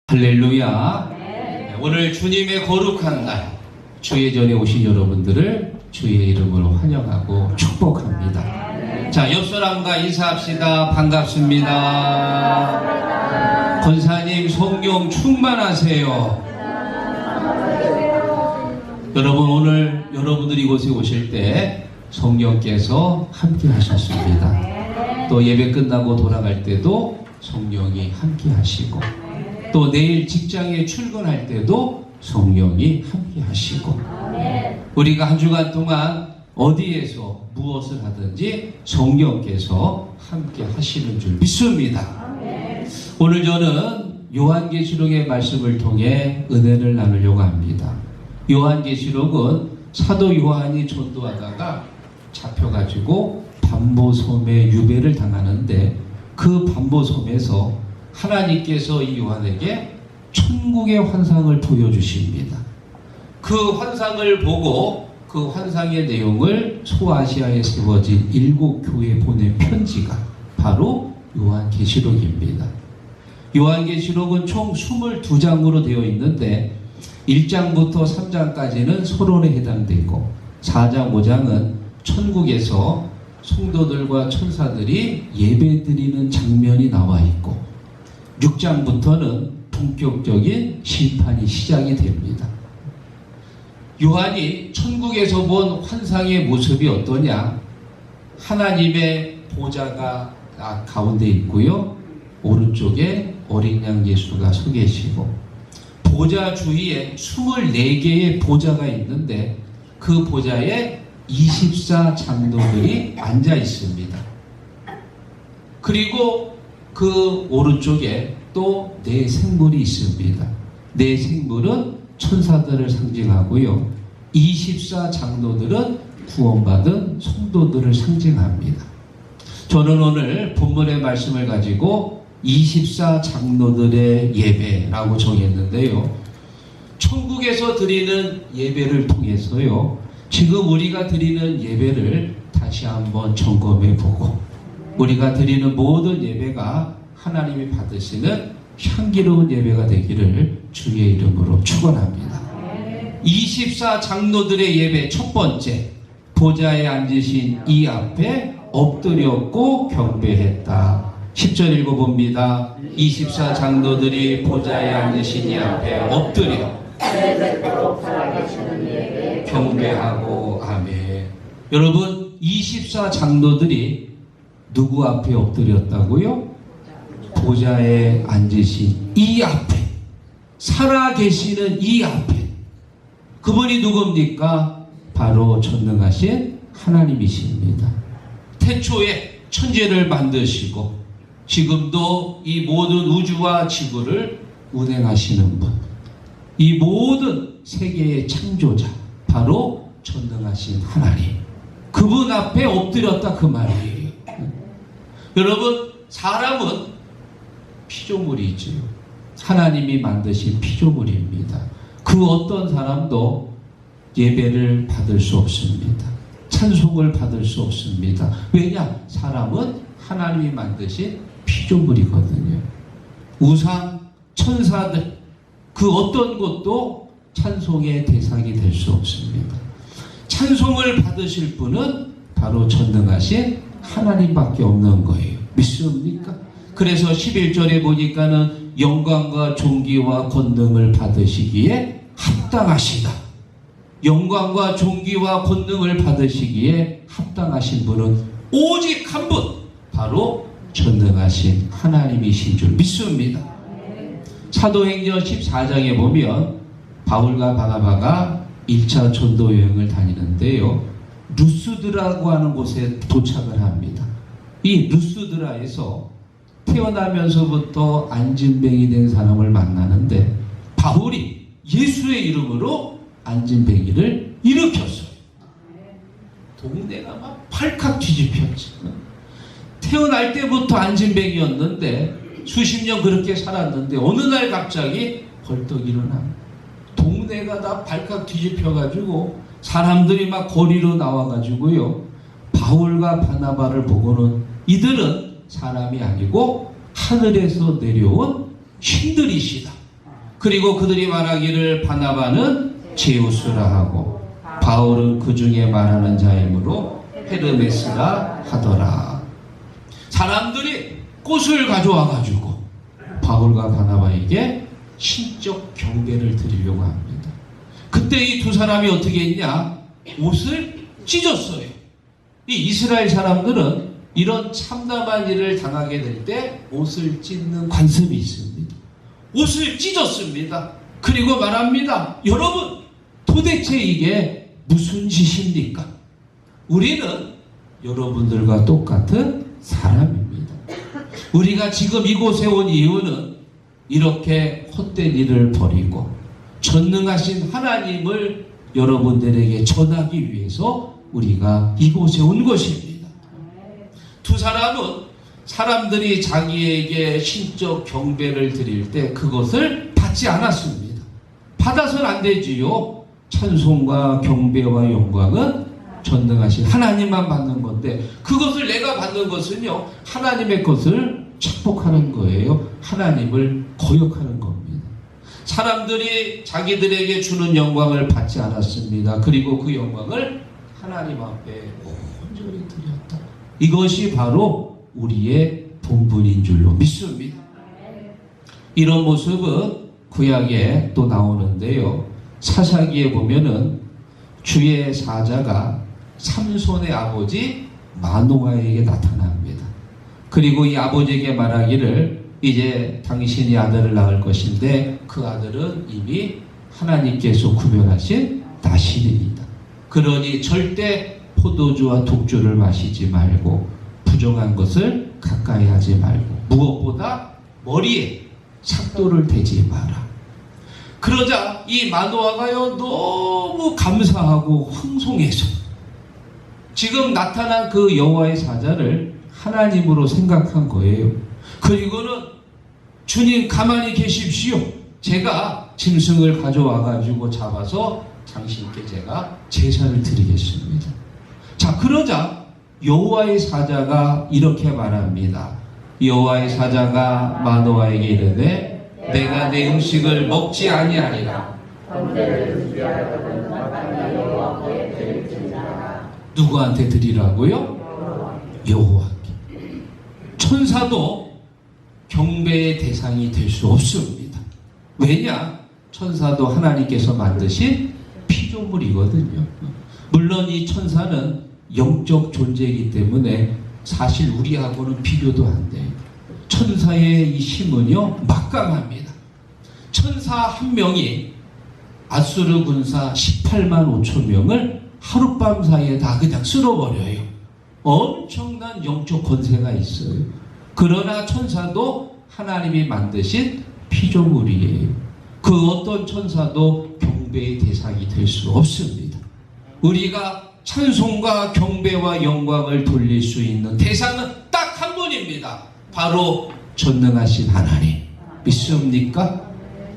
할렐루야. 네, 오늘 주님의 거룩한 날, 주의 전에 오신 여러분들을 주의 이름으로 환영하고 축복합니다. 자, 옆 사람과 인사합시다. 반갑습니다. 권사님 성령 충만하세요. 여러분, 오늘 여러분들이 이곳에 오실 때 성령께서 함께 하셨습니다. 또 예배 끝나고 돌아갈 때도 성령이 함께 하시고, 또 내일 직장에 출근할 때도 성령이 함께 하시고, 우리가 한 주간 동안 어디에서 무엇을 하든지 성령께서 함께 하시는 줄 믿습니다. 오늘 저는 요한계시록의 말씀을 통해 은혜를 나누려고 합니다. 요한계시록은 사도 요한이 전도하다가 잡혀가지고 반모섬에 유배를 당하는데, 그 반모섬에서 하나님께서 이 요한에게 천국의 환상을 보여주십니다. 그 환상을 보고 그 환상의 내용을 소아시아에 세워진 7교회에 보낸 편지가 바로 요한계시록입니다. 요한계시록은 총 22장으로 되어 있는데 1장부터 3장까지는 서론에 해당되고 4장, 5장은 천국에서 성도들과 천사들이 예배드리는 장면이 나와 있고, 6장부터는 본격적인 심판이 시작이 됩니다. 요한이 천국에서 본 환상의 모습이 어떠냐? 하나님의 보좌가 가운데 있고요, 오른쪽에 어린 양 예수가 서 계시고, 보좌 주위에 24개의 보좌가 있는데 그 보좌에 24장로들이 앉아 있습니다. 그리고 그 오른쪽에 또 4생물이 있습니다. 4생물은 천사들을 상징하고요, 24장로들은 구원받은 성도들을 상징합니다. 저는 오늘 본문의 말씀을 가지고 24장로들의 예배라고 정했는데요, 천국에서 드리는 예배를 통해서요, 지금 우리가 드리는 예배를 다시 한번 점검해보고, 우리가 드리는 모든 예배가 하나님이 받으시는 향기로운 예배가 되기를 주의 이름으로 축원합니다. 24장로들의 예배 첫 번째, 보좌에 앉으신 이 앞에 엎드렸고 경배했다. 10절 읽어봅니다. 24장로들이 보좌에 앉으신 이 앞에 엎드려 경배하고 아멘. 여러분, 24장로들이 누구 앞에 엎드렸다고요? 보좌에 앉으신 이 앞에, 살아계시는 이 앞에. 그분이 누굽니까? 바로 전능하신 하나님이십니다. 태초에 천지를 만드시고 지금도 이 모든 우주와 지구를 운행하시는 분, 이 모든 세계의 창조자, 바로 전능하신 하나님, 그분 앞에 엎드렸다 그 말이에요. 여러분, 사람은 피조물이지요. 하나님이 만드신 피조물입니다. 그 어떤 사람도 예배를 받을 수 없습니다. 찬송을 받을 수 없습니다. 왜냐? 사람은 하나님이 만드신 피조물이거든요. 우상, 천사들, 그 어떤 것도 찬송의 대상이 될 수 없습니다. 찬송을 받으실 분은 바로 전능하신 하나님밖에 없는 거예요. 믿습니까? 그래서 11절에 보니까는 영광과 존귀와 권능을 받으시기에 합당하시다. 영광과 존귀와 권능을 받으시기에 합당하신 분은 오직 한 분, 바로 전능하신 하나님이신 줄 믿습니다. 사도행전 14장에 보면 바울과 바나바가 1차 전도 여행을 다니는데요, 루스드라고 하는 곳에 도착을 합니다. 이 루스드라에서 태어나면서부터 안진뱅이 된 사람을 만나는데, 바울이 예수의 이름으로 안진뱅이를 일으켰어요. 동네가 막 팔칵 뒤집혔지. 태어날 때부터 안진뱅이였는데 수십 년 그렇게 살았는데 어느 날 갑자기 벌떡 일어나 동네가 다 발칵 뒤집혀가지고 사람들이 막 거리로 나와가지고요, 바울과 바나바를 보고는 이들은 사람이 아니고 하늘에서 내려온 신들이시다. 그리고 그들이 말하기를 바나바는 제우스라 하고 바울은 그 중에 말하는 자이므로 헤르메스라 하더라. 사람들이 꽃을 가져와 가지고 바울과 바나바에게 신적 경배를 드리려고 합니다. 그때 이 두 사람이 어떻게 했냐? 옷을 찢었어요. 이 이스라엘 사람들은 이런 참담한 일을 당하게 될 때 옷을 찢는 관습이 있습니다. 옷을 찢었습니다. 그리고 말합니다. 여러분, 도대체 이게 무슨 짓입니까? 우리는 여러분들과 똑같은 사람입니다. 우리가 지금 이곳에 온 이유는 이렇게 헛된 일을 버리고 전능하신 하나님을 여러분들에게 전하기 위해서 우리가 이곳에 온 것입니다. 두 사람은 사람들이 자기에게 신적 경배를 드릴 때 그것을 받지 않았습니다. 받아서는 안 되지요. 찬송과 경배와 영광은 전능하신 하나님만 받는 건데 그것을 내가 받는 것은요, 하나님의 것을 축복하는 거예요. 하나님을 거역하는 겁니다. 사람들이 자기들에게 주는 영광을 받지 않았습니다. 그리고 그 영광을 하나님 앞에 온전히 드렸다. 이것이 바로 우리의 본분인 줄로 믿습니다. 이런 모습은 구약에 또 나오는데요. 사사기에 보면은 주의 사자가 삼손의 아버지 마노아에게 나타납니다. 그리고 이 아버지에게 말하기를 이제 당신이 아들을 낳을 것인데 그 아들은 이미 하나님께서 구별하신 나실이다. 그러니 절대 포도주와 독주를 마시지 말고 부정한 것을 가까이 하지 말고 무엇보다 머리에 삭도를 대지 마라. 그러자 이 마노아가요 너무 감사하고 황송해서 지금 나타난 그 여호와의 사자를 하나님으로 생각한 거예요. 그리고는 주님 가만히 계십시오. 제가 짐승을 가져와 가지고 잡아서 당신께 제가 제사를 드리겠습니다. 자, 그러자 여호와의 사자가 이렇게 말합니다. 여호와의 사자가 마노아에게 이르되 내가 내 음식을 먹지 아니하리라. 누구한테 드리라고요? 여호와께. 천사도 경배의 대상이 될 수 없습니다. 왜냐? 천사도 하나님께서 만드신 피조물이거든요. 물론 이 천사는 영적 존재이기 때문에 사실 우리하고는 비교도 안 돼요. 천사의 이 힘은요 막강합니다. 천사 한 명이 아수르 군사 18만 5천 명을 하룻밤 사이에 다 그냥 쓸어버려요. 엄청난 영적 권세가 있어요. 그러나 천사도 하나님이 만드신 피조물이에요. 그 어떤 천사도 경배의 대상이 될 수 없습니다. 우리가 찬송과 경배와 영광을 돌릴 수 있는 대상은 딱 한 분입니다. 바로 전능하신 하나님. 믿습니까?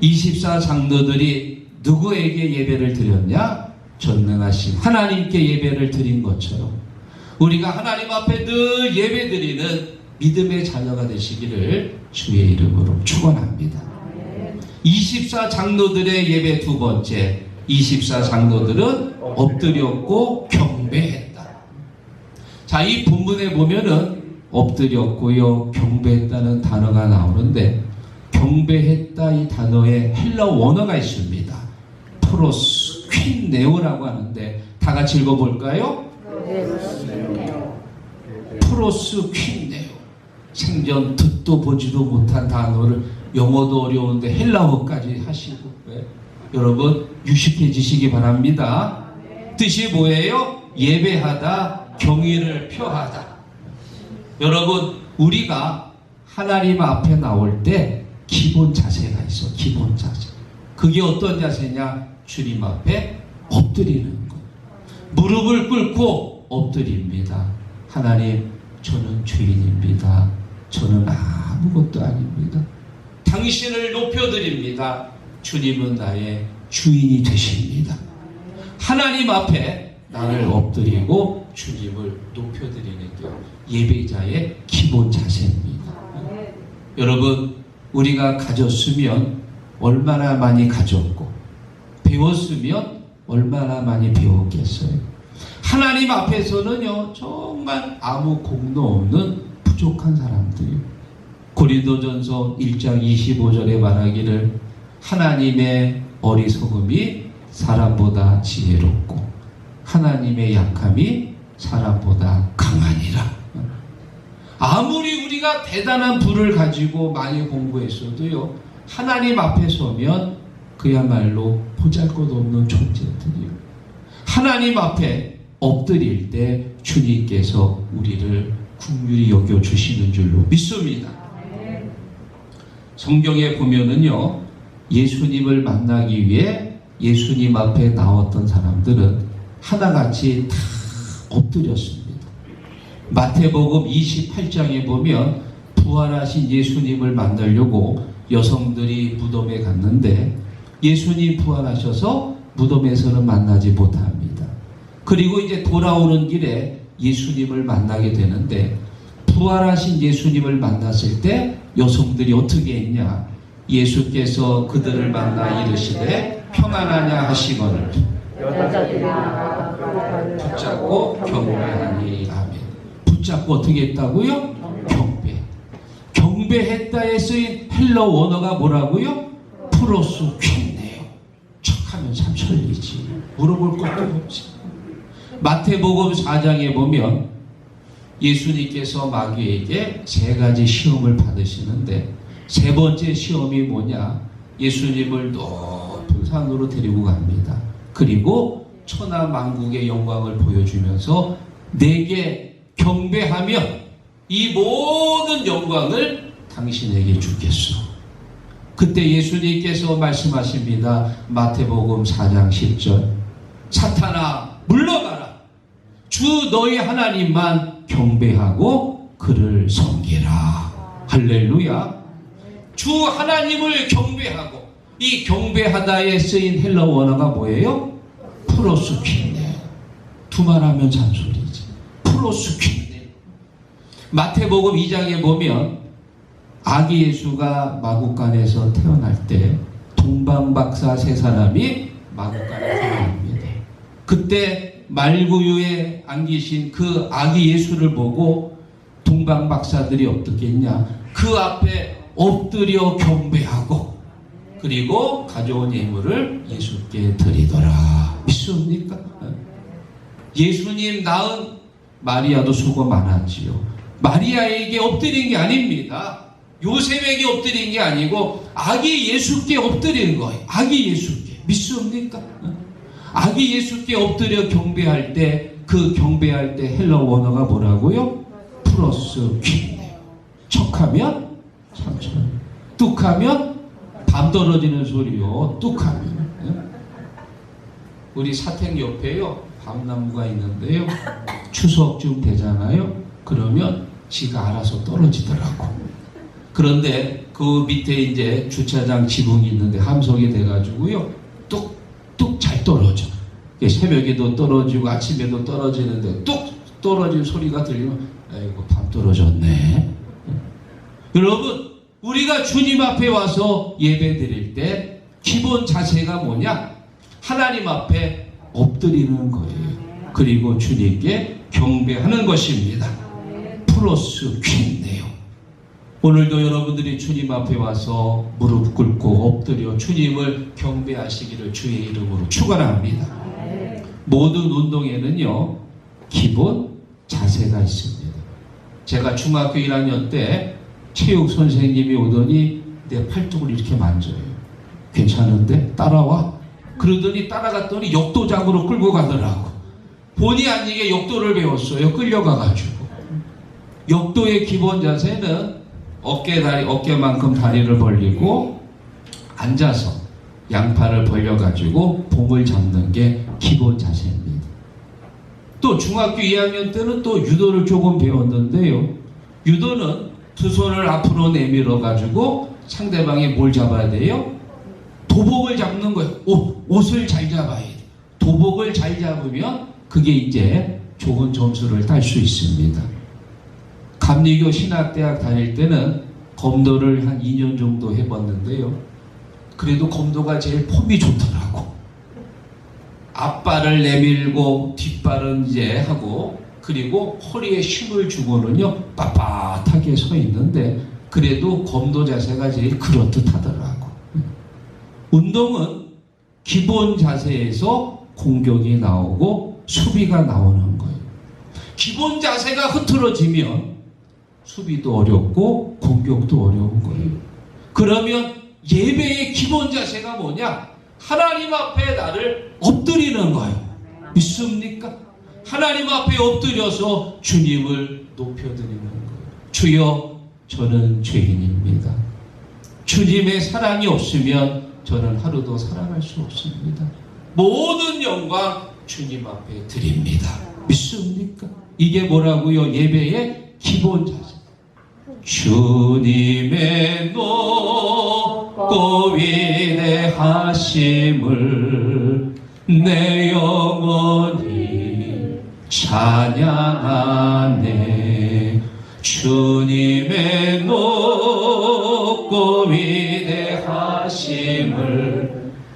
24장로들이 누구에게 예배를 드렸냐? 전능하신 하나님께 예배를 드린 것처럼 우리가 하나님 앞에 늘 예배드리는 믿음의 자녀가 되시기를 주의 이름으로 축원합니다. 24장로들의 예배 두 번째, 24장로들은 엎드렸고 경배했다. 자, 이 본문에 보면은 엎드렸고요 경배했다는 단어가 나오는데 경배했다 이 단어에 헬라 원어가 있습니다. 프로스 퀸네오라고 하는데 다 같이 읽어볼까요? 프로스 퀸네오. 생전 듣도 보지도 못한 단어를 영어도 어려운데 헬라어까지 하시고 여러분 유식해지시기 바랍니다. 뜻이 뭐예요? 예배하다, 경의를 표하다. 여러분 우리가 하나님 앞에 나올 때 기본 자세가 있어. 기본 자세. 그게 어떤 자세냐? 주님 앞에 엎드리는 것. 무릎을 꿇고 엎드립니다. 하나님, 저는 죄인입니다. 저는 아무것도 아닙니다. 당신을 높여드립니다. 주님은 나의 주인이 되십니다. 하나님 앞에 나를 엎드리고 주님을 높여드리는 게 예배자의 기본 자세입니다. 여러분, 우리가 가졌으면 얼마나 많이 가졌고 배웠으면 얼마나 많이 배웠겠어요. 하나님 앞에서는요 정말 아무 공도 없는 부족한 사람들이요. 고린도전서 1장 25절에 말하기를 하나님의 어리석음이 사람보다 지혜롭고 하나님의 약함이 사람보다 강하니라. 아무리 우리가 대단한 부를 가지고 많이 공부했어도요 하나님 앞에 서면 그야말로 보잘것없는 존재들이요. 하나님 앞에 엎드릴 때 주님께서 우리를 긍휼히 여겨주시는 줄로 믿습니다. 성경에 보면은요 예수님을 만나기 위해 예수님 앞에 나왔던 사람들은 하나같이 다 엎드렸습니다. 마태복음 28장에 보면 부활하신 예수님을 만나려고 여성들이 무덤에 갔는데 예수님 부활하셔서 무덤에서는 만나지 못합니다. 그리고 이제 돌아오는 길에 예수님을 만나게 되는데 부활하신 예수님을 만났을 때 여성들이 어떻게 했냐? 예수께서 그들을 만나 이르시되 평안하냐 하시거늘 붙잡고 경배하니. 아멘. 붙잡고 어떻게 했다고요? 경배했다에 쓰인 헬러 원어가 뭐라고요? 프로스 퀸네요. 척하면 참 설리지. 물어볼 것도 없지. 마태복음 4장에 보면 예수님께서 마귀에게 3가지 시험을 받으시는데 3번째 시험이 뭐냐? 예수님을 높은 산으로 데리고 갑니다. 그리고 천하 만국의 영광을 보여주면서 내게 경배하면 이 모든 영광을 당신에게 주겠소. 그때 예수님께서 말씀하십니다. 마태복음 4장 10절 사탄아 물러가라. 주 너희 하나님만 경배하고 그를 섬기라. 할렐루야. 주 하나님을 경배하고, 이 경배하다에 쓰인 헬러 원어가 뭐예요? 프로스퀴네. 두말하면 잔소리지. 프로스퀴네. 마태복음 2장에 보면 아기 예수가 마구간에서 태어날 때 동방박사 3사람이 마구간에 태어납니다. 그때 말구유에 안기신 그 아기 예수를 보고 동방박사들이 어떻게 했냐? 그 앞에 엎드려 경배하고 그리고 가져온 예물을 예수께 드리더라. 믿습니까? 예수님 낳은 마리아도 수고 많았지요. 마리아에게 엎드린 게 아닙니다. 요셉에게 엎드린 게 아니고 아기 예수께 엎드린 거예요. 아기 예수께. 믿습니까? 아기 예수께 엎드려 경배할 때 그 경배할 때 헬러 원어가 뭐라고요? 프로스 퀴네. 척하면 삼천, 뚝하면 밤 떨어지는 소리요. 뚝하면. 우리 사택 옆에요 밤나무가 있는데요 추석쯤 되잖아요. 그러면 지가 알아서 떨어지더라고. 그런데 그 밑에 이제 주차장 지붕이 있는데 함석이 돼가지고요 뚝뚝 잘 떨어져. 새벽에도 떨어지고 아침에도 떨어지는데 뚝 떨어진 소리가 들리면 아이고 밤 떨어졌네. 여러분 우리가 주님 앞에 와서 예배 드릴 때 기본 자세가 뭐냐? 하나님 앞에 엎드리는 거예요. 그리고 주님께 경배하는 것입니다. 프로스 퀸네요. 오늘도 여러분들이 주님 앞에 와서 무릎 꿇고 엎드려 주님을 경배하시기를 주의 이름으로 축원합니다. 모든 운동에는요 기본 자세가 있습니다. 제가 중학교 1학년 때 체육 선생님이 오더니 내 팔뚝을 이렇게 만져요. 괜찮은데? 따라와? 그러더니 따라갔더니 역도장으로 끌고 가더라고. 본의 아니게 역도를 배웠어요. 끌려가가지고. 역도의 기본 자세는 어깨만큼 다리를 벌리고 앉아서 양팔을 벌려가지고 봉을 잡는 게 기본 자세입니다. 또 중학교 2학년 때는 또 유도를 조금 배웠는데요. 유도는 두 손을 앞으로 내밀어 가지고 상대방이 뭘 잡아야 돼요? 도복을 잡는 거예요. 옷을 잘 잡아야 돼요. 도복을 잘 잡으면 그게 이제 좋은 점수를 딸 수 있습니다. 감리교 신학대학 다닐 때는 검도를 한 2년 정도 해봤는데요. 그래도 검도가 제일 폼이 좋더라고. 앞발을 내밀고 뒷발은 이제 하고, 그리고 허리에 힘을 주고는요 빳빳하게 서 있는데, 그래도 검도 자세가 제일 그렇듯하더라고. 운동은 기본 자세에서 공격이 나오고 수비가 나오는 거예요. 기본 자세가 흐트러지면 수비도 어렵고 공격도 어려운 거예요. 그러면 예배의 기본 자세가 뭐냐? 하나님 앞에 나를 엎드리는 거예요. 믿습니까? 하나님 앞에 엎드려서 주님을 높여드리는 거예요. 주여, 저는 죄인입니다. 주님의 사랑이 없으면 저는 하루도 살아갈 수 없습니다. 모든 영광 주님 앞에 드립니다. 믿습니까? 이게 뭐라고요? 예배의 기본 자세. 주님의 높고 위대하심을 내 영혼이 찬양하네. 주님의 높고 위대하심을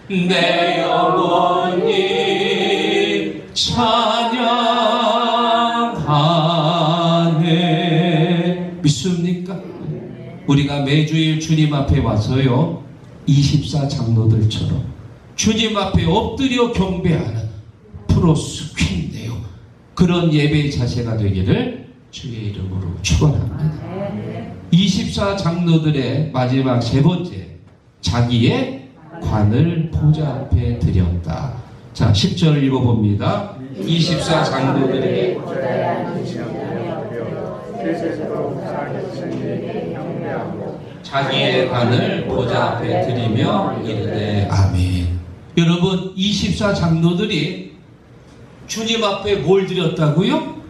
내 영혼이 찬양하네. 믿습니까? 우리가 매주일 주님 앞에 와서요 24 장로들처럼 주님 앞에 엎드려 경배하는 프로스퀸데요, 그런 예배의 자세가 되기를 주의 이름으로 축원합니다. 24 장로들의 마지막 세 번째, 자기의 관을 보좌 앞에 드렸다. 자, 10절 읽어봅니다. 24 장로들의 자기의 관을 보좌 앞에 드리며 이르되 아멘. 여러분, 24 장로들이 주님 앞에 뭘 드렸다고요?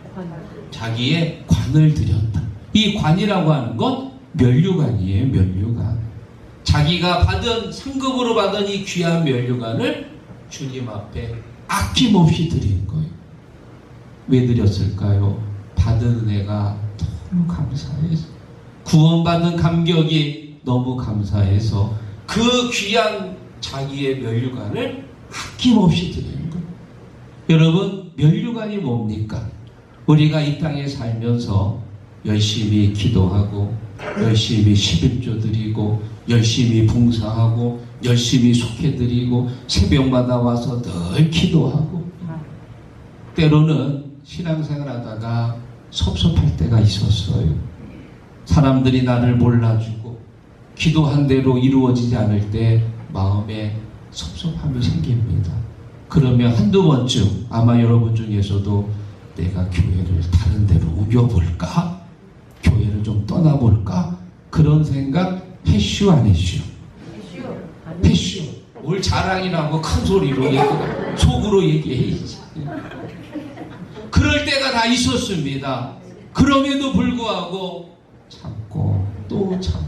자기의 관을 드렸다. 이 관이라고 하는 건 면류관이에요. 면류관. 자기가 받은, 상급으로 받은 이 귀한 면류관을 주님 앞에 아낌없이 드린 거예요. 왜 드렸을까요? 받은 은혜가 너무 감사해서, 구원받은 감격이 너무 감사해서 그 귀한 자기의 면류관을 아낌없이 드리는 거예요. 여러분, 면류관이 뭡니까? 우리가 이 땅에 살면서 열심히 기도하고 열심히 11조 드리고 열심히 봉사하고 열심히 속해드리고 새벽마다 와서 늘 기도하고, 때로는 신앙생활 하다가 섭섭할 때가 있었어요. 사람들이 나를 몰라주고 기도한 대로 이루어지지 않을 때 마음에 섭섭함이 생깁니다. 그러면 한두 번쯤 아마 여러분 중에서도 내가 교회를 다른 데로 옮겨볼까? 교회를 좀 떠나볼까? 그런 생각 해슈 안 해슈? 해슈. 뭘 자랑이라고 큰 소리로 얘기해, 속으로 얘기해야지. 그럴 때가 다 있었습니다. 그럼에도 불구하고 참고 또 참고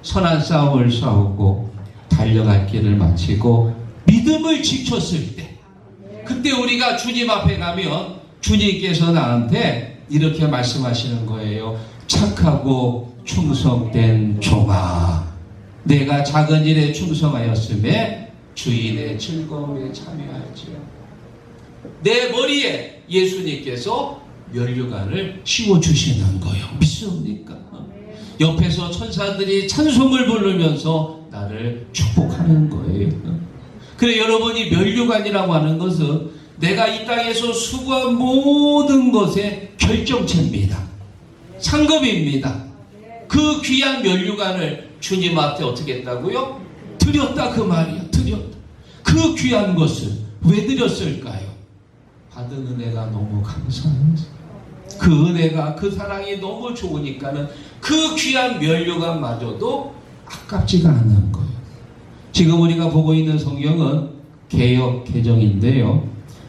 선한 싸움을 싸우고 달려갈 길을 마치고 믿음을 지켰을 때, 그때 우리가 주님 앞에 가면 주님께서 나한테 이렇게 말씀하시는 거예요. 착하고 충성된 종아, 내가 작은 일에 충성하였음에 주인의 즐거움에 참여하지요. 내 머리에 예수님께서 면류관을 씌워주시는 거예요. 믿습니까? 옆에서 천사들이 찬송을 부르면서 나를 축복하는 거예요. 그래, 여러분이 면류관이라고 하는 것은 내가 이 땅에서 수고한 모든 것의 결정체입니다. 상급입니다. 그 귀한 면류관을 주님 앞에 어떻게 했다고요? 드렸다, 그 말이야. 드렸다. 그 귀한 것을 왜 드렸을까요? 받은 은혜가 너무 감사해서, 그 은혜가, 그 사랑이 너무 좋으니까는 그 귀한 면류관마저도 아깝지가 않은 거예요. 지금 우리가 보고 있는 성경은 개역 개정인데요,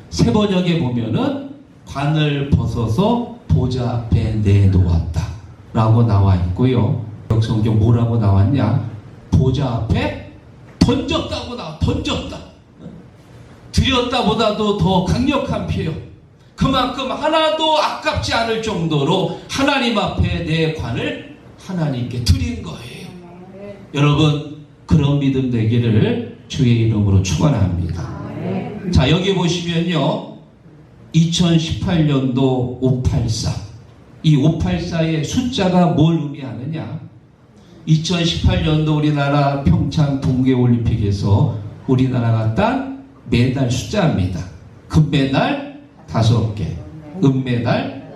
세 번역에 보면은 관을 벗어서 보좌 앞에 내놓았다 라고 나와 있고요. 성경 뭐라고 나왔냐? 보좌 앞에 던졌다고 나와. 던졌다. 드렸다보다도 더 강력한 표현. 그만큼 하나도 아깝지 않을 정도로 하나님 앞에 내 관을 하나님께 드린 거예요. 여러분, 그 그런 믿음 되기를 주의 이름으로 축원합니다. 자, 여기 보시면요, 2018년도 584, 이 584의 숫자가 뭘 의미하느냐? 2018년도 우리나라 평창 동계올림픽에서 우리나라가 딴 메달 숫자입니다. 금메달 5개, 은메달,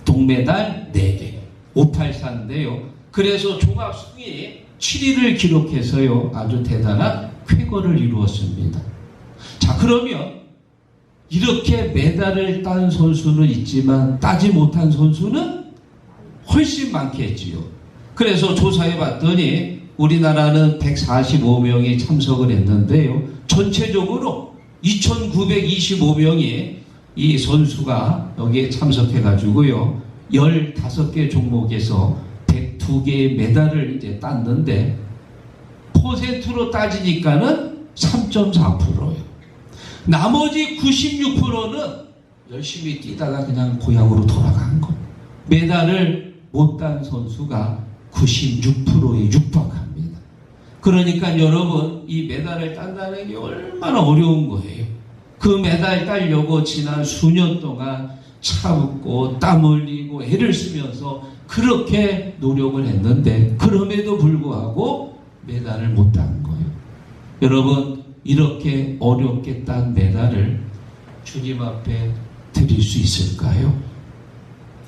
동메달 4개, 584인데요. 그래서 종합순위 7위를 기록해서요, 아주 대단한 쾌거를 이루었습니다. 자, 그러면 이렇게 메달을 딴 선수는 있지만 따지 못한 선수는 훨씬 많겠지요. 그래서 조사해 봤더니 우리나라는 145명이 참석을 했는데요, 전체적으로 2,925명이 이 선수가 여기에 참석해 가지고요, 15개 종목에서 102개의 메달을 이제 땄는데, 퍼센트로 따지니까는 3.4%예요. 나머지 96%는 열심히 뛰다가 그냥 고향으로 돌아간 거. 메달을 못 딴 선수가 96%에 육박합니다. 그러니까 여러분, 이 메달을 딴다는 게 얼마나 어려운 거예요. 그 메달 따려고 지난 수년 동안 참고 땀 흘리고 애를 쓰면서 그렇게 노력을 했는데, 그럼에도 불구하고 메달을 못 딴 거예요. 여러분, 이렇게 어렵게 딴 메달을 주님 앞에 드릴 수 있을까요?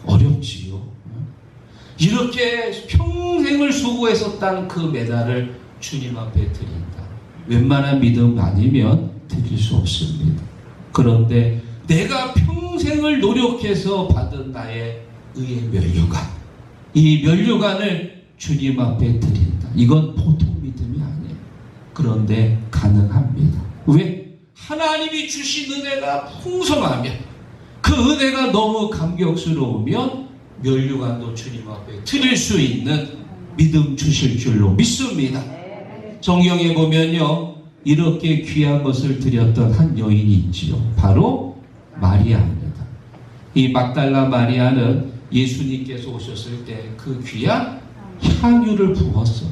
어렵지요. 이렇게 평생을 수고해서 딴 그 메달을 주님 앞에 드린다. 웬만한 믿음 아니면 드릴 수 없습니다. 그런데 내가 평생을 노력해서 받은 나의 의의 면류관, 이 면류관을 주님 앞에 드린다. 이건 보통 믿음이 아니에요. 그런데 가능합니다. 왜? 하나님이 주신 은혜가 풍성하면, 그 은혜가 너무 감격스러우면 면류관도 주님 앞에 드릴 수 있는 믿음 주실 줄로 믿습니다. 성경에 보면요, 이렇게 귀한 것을 드렸던 한 여인이 있지요. 바로 마리아입니다. 이 막달라 마리아는 예수님께서 오셨을 때 그 귀한 향유를 부었어.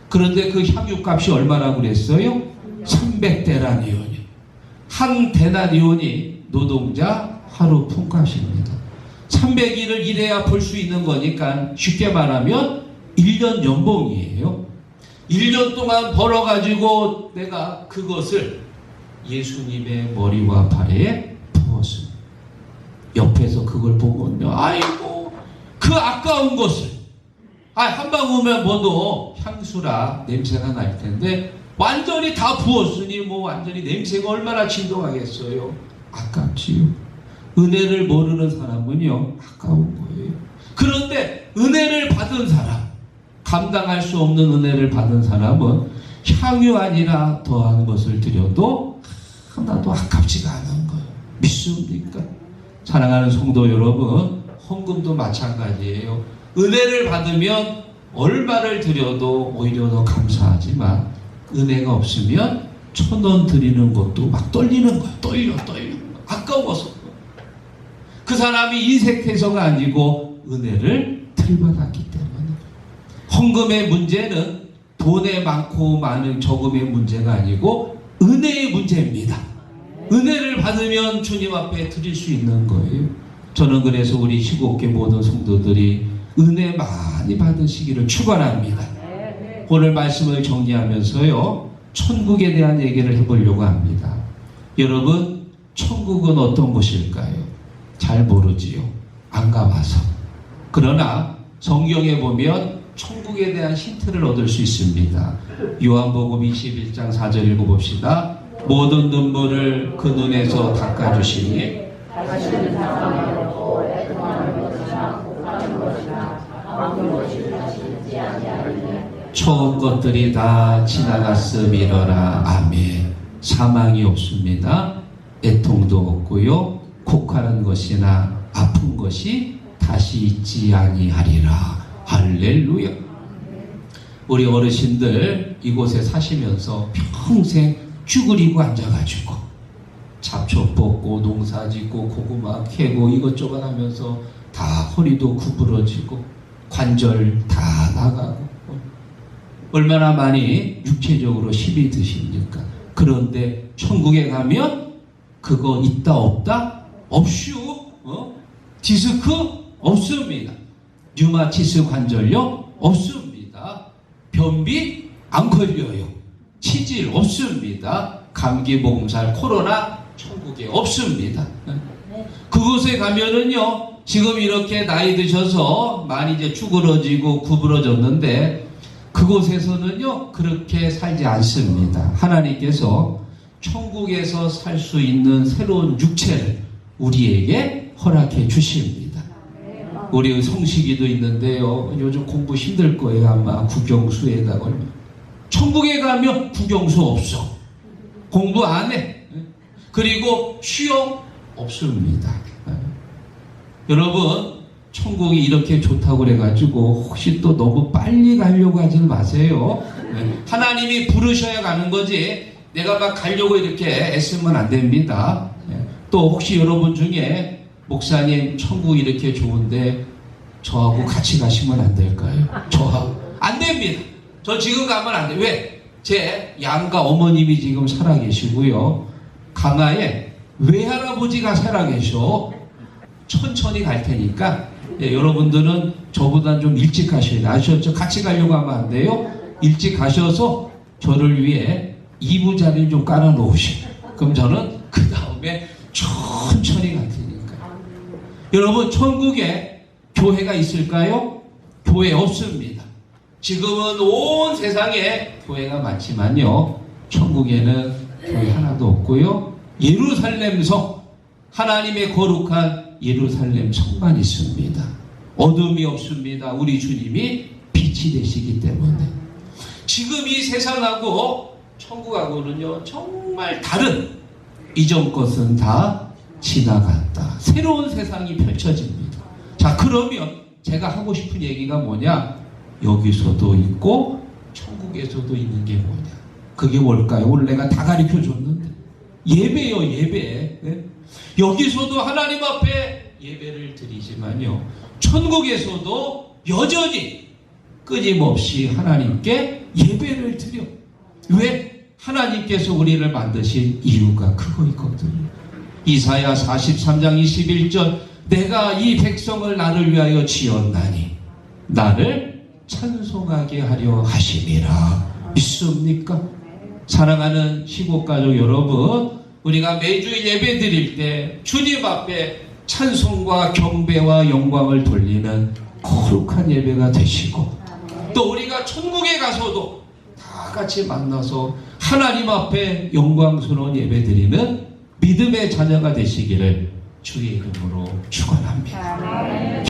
그런데 그 향유값이 얼마라고 그랬어요? 300데나리온이. 한 데나리온이 노동자 하루 품값입니다. 300일을 일해야 벌 수 있는 거니까 쉽게 말하면 1년 연봉이에요. 1년 동안 벌어가지고 내가 그것을 예수님의 머리와 발에 부었습니다. 옆에서 그걸 보면요, 아이고, 그 아까운 것을, 한 방울만 뭐도 향수라 냄새가 날 텐데 완전히 다 부었으니 뭐 완전히 냄새가 얼마나 진동하겠어요. 아깝지요. 은혜를 모르는 사람은요, 아까운 거예요. 그런데 은혜를 받은 사람, 감당할 수 없는 은혜를 받은 사람은 향유 아니라 더한 것을 드려도 하나도 아깝지가 않은 거예요. 믿습니까? 사랑하는 성도 여러분, 헌금도 마찬가지예요. 은혜를 받으면 얼마를 드려도 오히려 더 감사하지만, 은혜가 없으면 1,000원 드리는 것도 막 떨리는 거예요. 떨려. 아까워서. 그 사람이 인색해서가 아니고 은혜를 들받았기 때문에. 헌금의 문제는 돈의 많고 많은 적음의 문제가 아니고 은혜의 문제입니다. 은혜를 받으면 주님 앞에 드릴 수 있는 거예요. 저는 그래서 우리 7개 모든 성도들이 은혜 많이 받으시기를 축원합니다. 오늘 말씀을 정리하면서요, 천국에 대한 얘기를 해보려고 합니다. 여러분, 천국은 어떤 곳일까요? 잘 모르지요. 안 가봐서. 그러나 성경에 보면 천국에 대한 힌트를 얻을 수 있습니다. 요한복음 21장 4절 읽어봅시다. 모든 눈물을 그 눈에서 닦아주시니 처음 것들이 다 지나갔음이러라. 아멘. 사망이 없습니다. 애통도 없고요. 곡하는 것이나 아픈 것이 다시 있지 아니하리라. 할렐루야. 우리 어르신들 이곳에 사시면서 평생 쭈그리고 앉아가지고 잡초 뽑고 농사 짓고 고구마 캐고 이것저것 하면서 다 허리도 구부러지고 관절 다 나가고, 얼마나 많이 육체적으로 힘이 드십니까? 그런데 천국에 가면 그거 있다 없다? 없슈. 디스크 없습니다. 류마티스 관절염 없습니다. 변비 안 걸려요. 치질 없습니다. 감기, 몸살, 코로나 천국에 없습니다. 그곳에 가면은요, 지금 이렇게 나이 드셔서 많이 이제 쭈그러지고 구부러졌는데 그곳에서는요 그렇게 살지 않습니다. 하나님께서 천국에서 살 수 있는 새로운 육체를 우리에게 허락해 주십니다. 우리 성식이도 있는데요, 요즘 공부 힘들 거예요. 아마 국영수에다가. 천국에 가면 국영수 없어. 공부 안 해. 그리고 시험 없습니다. 여러분, 천국이 이렇게 좋다고 그래가지고 혹시 또 너무 빨리 가려고 하지 마세요. 하나님이 부르셔야 가는 거지 내가 막 가려고 이렇게 애쓰면 안 됩니다. 또 혹시 여러분 중에 목사님 천국 이렇게 좋은데 저하고 같이 가시면 안 될까요? 저하고 안 됩니다. 저 지금 가면 안 돼요. 왜? 제 양가 어머님이 지금 살아계시고요, 강화에 외할아버지가 살아계셔. 천천히 갈 테니까 여러분들은 저보다 좀 일찍 가셔야 돼요. 아셨죠? 같이 가려고 하면 안 돼요. 일찍 가셔서 저를 위해 이부자리를 좀 깔아 놓으시고, 그럼 저는 그 다음에 천천히 갈 테니까. 여러분, 천국에 교회가 있을까요? 교회 없습니다. 지금은 온 세상에 교회가 많지만요, 천국에는 교회 하나도 없고요, 예루살렘 성, 하나님의 거룩한 예루살렘 성만 있습니다. 어둠이 없습니다. 우리 주님이 빛이 되시기 때문에. 지금 이 세상하고 천국하고는요 정말 다른, 이전 것은 다 지나갔다. 새로운 세상이 펼쳐집니다. 자, 그러면 제가 하고 싶은 얘기가 뭐냐? 여기서도 있고 천국에서도 있는 게 뭐냐? 그게 뭘까요? 오늘 내가 다 가르쳐 줬는데 예배요, 예배. 네? 여기서도 하나님 앞에 예배를 드리지만요, 천국에서도 여전히 끊임없이 하나님께 예배를 드려. 왜? 하나님께서 우리를 만드신 이유가 그거 있거든요. 이사야 43장 21절, 내가 이 백성을 나를 위하여 지었나니 나를 찬송하게 하려 하심이라. 믿습니까? 사랑하는 시국가족 여러분, 우리가 매주 예배 드릴 때 주님 앞에 찬송과 경배와 영광을 돌리는 거룩한 예배가 되시고, 또 우리가 천국에 가서도 다 같이 만나서 하나님 앞에 영광스러운 예배 드리는 믿음의 자녀가 되시기를 주의 이름으로 축원합니다.